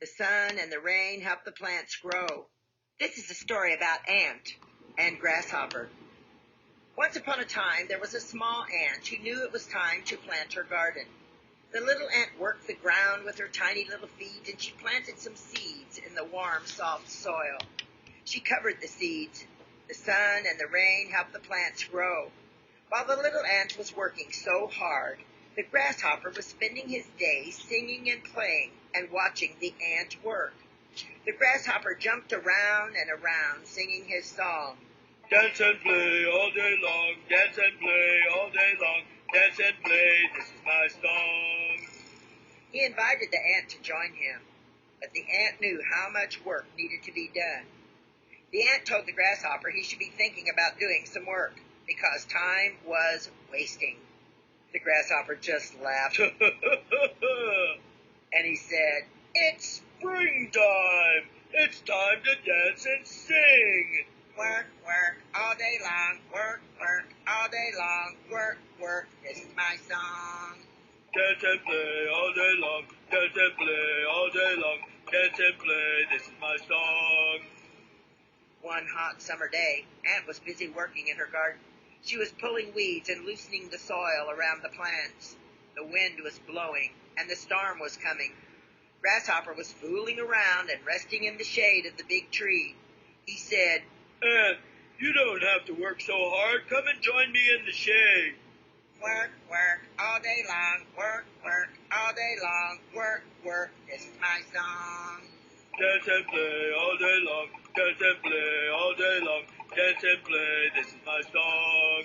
The sun and the rain help the plants grow. This is a story about ant and grasshopper. Once upon a time, there was a small ant who knew it was time to plant her garden. The little ant worked the ground with her tiny little feet, and she planted some seeds in the warm, soft soil. She covered the seeds. The sun and the rain helped the plants grow. While the little ant was working so hard, the grasshopper was spending his days singing and playing and watching the ant work. The grasshopper jumped around and around, singing his song. Dance and play all day long, dance and play all day long, dance and play, this is my song. He invited the ant to join him, but the ant knew how much work needed to be done. The ant told the grasshopper he should be thinking about doing some work, because time was wasting. The grasshopper just laughed, and he said, It's springtime! It's time to dance and sing! Work, work, all day long, work, work, all day long, work, work, this is my song. Dance and play all day long, dance and play all day long, dance and play, this is my song. One hot summer day, Ant was busy working in her garden. She was pulling weeds and loosening the soil around the plants. The wind was blowing, and the storm was coming. Grasshopper was fooling around and resting in the shade of the big tree. He said, Ant, you don't have to work so hard. Come and join me in the shade. Work, work, all day long, work, work, all day long, work, work, this is my song. Dance and play all day long, dance and play all day long, dance and play, this is my song.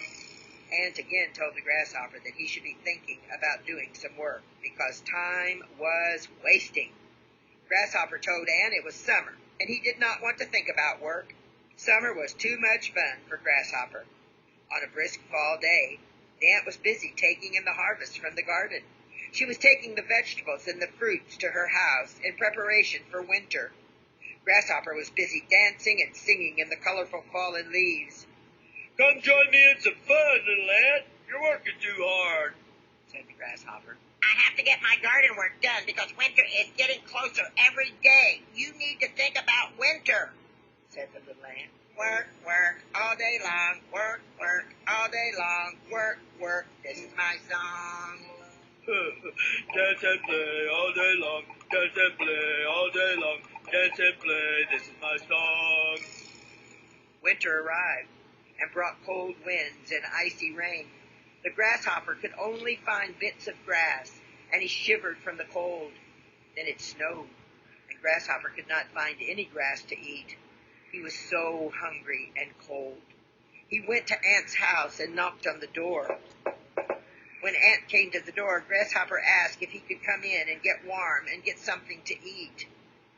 Ant again told the grasshopper that he should be thinking about doing some work, because time was wasting. Grasshopper told Ant it was summer, and he did not want to think about work. Summer was too much fun for Grasshopper. On a brisk fall day, the ant was busy taking in the harvest from the garden. She was taking the vegetables and the fruits to her house in preparation for winter. Grasshopper was busy dancing and singing in the colorful fallen leaves. Come join me in some fun, little ant. You're working too hard, said the grasshopper. I have to get my garden work done because winter is getting closer every day. You need to think about winter, said the little ant. Work, work, all day long, work, work, all day long, work, work, this is my song. Dance and play all day long, dance and play all day long, dance and play, this is my song. Winter arrived and brought cold winds and icy rain. The grasshopper could only find bits of grass, and he shivered from the cold. Then it snowed, and Grasshopper could not find any grass to eat. He was so hungry and cold. He went to Ant's house and knocked on the door. When Ant came to the door, Grasshopper asked if he could come in and get warm and get something to eat.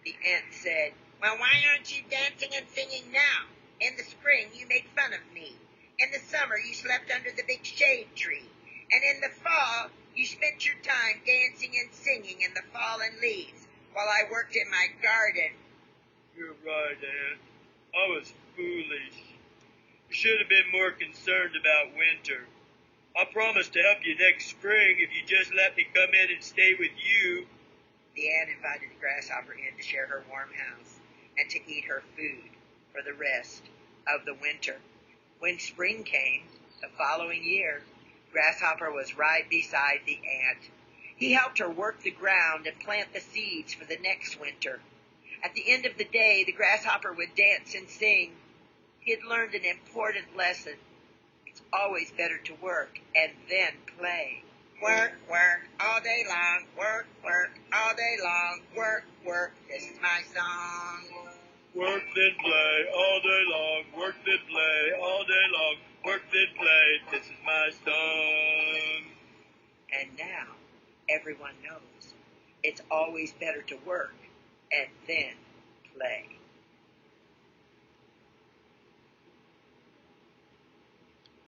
The ant said, Well, why aren't you dancing and singing now? In the spring, you made fun of me. In the summer, you slept under the big shade tree. And in the fall, you spent your time dancing and singing in the fallen leaves while I worked in my garden. You're right, Ant. I was foolish. You should have been more concerned about winter. I promise to help you next spring if you just let me come in and stay with you. The ant invited the grasshopper in to share her warm house and to eat her food for the rest of the winter. When spring came, the following year, Grasshopper was right beside the ant. He helped her work the ground and plant the seeds for the next winter. At the end of the day, the grasshopper would dance and sing. He had learned an important lesson. It's always better to work and then play. Work, work, all day long, work, work, all day long, work, work, this is my song. Work then play all day long, work then play all day long, work then play, this is my song. And now, everyone knows it's always better to work and then play.